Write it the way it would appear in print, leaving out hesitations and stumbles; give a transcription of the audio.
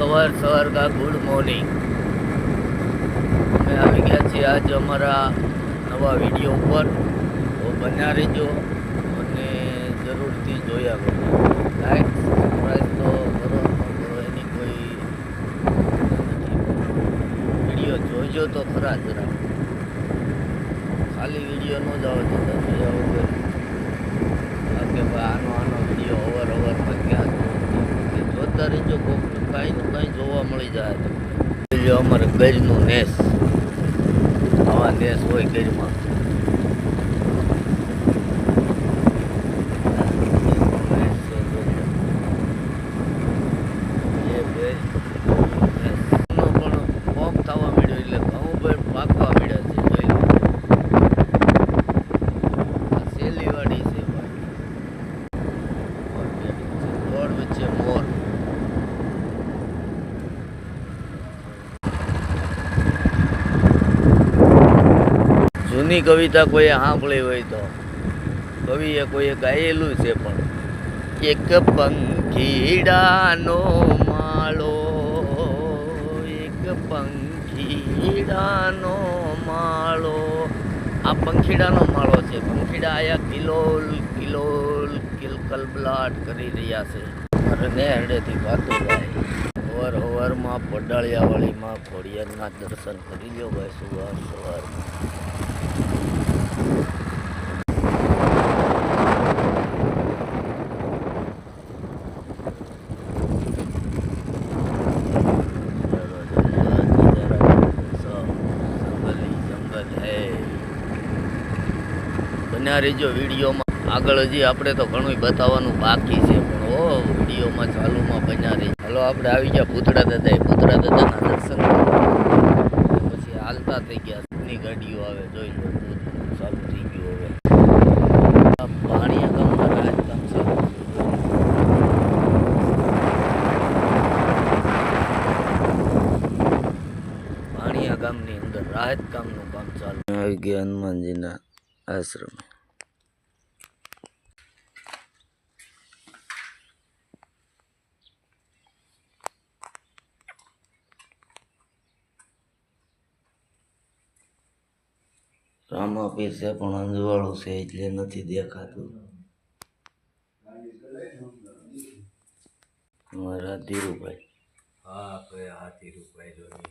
सवार का good morning. અમે આવી ગયા છીએ આજ અમારા નવા વિડીયો ઉપર, તો બન્યા રહેજો અને જરૂરથી જોયા કરો. લાઈક સબસ્ક્રાઈબ તો કરો એની કોઈ વિડીયો જોઈજો તો ખરા જરા, ખાલી વિડીયો ન જ આવે જતા જોયા વગર કે ભાઈ આનો વિડીયો અવરમાં ક્યાં જોતા રહેજો. કોઈનું કાંઈ જોવા મળી જાય. જો અમારે ગજનું નેસ, આવા નેસ હોય ગજમાં. જૂની કવિતા કોઈએ સાંભળી હોય તો કવિએ કોઈએ ગાયેલું છે, પણ એક પંખીડાનો માળો, એક પંખીડાનો માળો. આ પંખીડાનો માળો છે. પંખીડા આયા કિલોલ કિલોલ કિલકલબલાટ કરી રહ્યા છે. અને નેહડેથી વાતું ગાય. હવારમાં પડાળિયાવાળીમાં ખોડિયારના દર્શન કરી લ્યો ભાઈ. સવારમાં બન્યા રહેજો વિડીયોમાં. આગળ હજી આપણે તો ઘણું બતાવવાનું બાકી છે, પણ વિડીયોમાં ચાલુમાં બન્યા રહી. હાલો આપણે આવી ગયા પૂતળા દાદાના દર્શન પછી હાલતા થઈ ગયા. ની ગાડીઓ આવે જોઈ લો, ચાલુ થઈ ગયું. હવે પાણીયા ગામમાં રાજકામ ચાલુ. પાણીયા ગામની અંદર રાહત કામનું કામ ચાલુ. આવી ગયા હનુમાનજીના આશ્રમ. રામાપીર છે પણ અંજવાળું છે એટલે નથી દેખાતું. મારા ધીરુભાઈ, હા ધીરુભાઈ જોઈએ.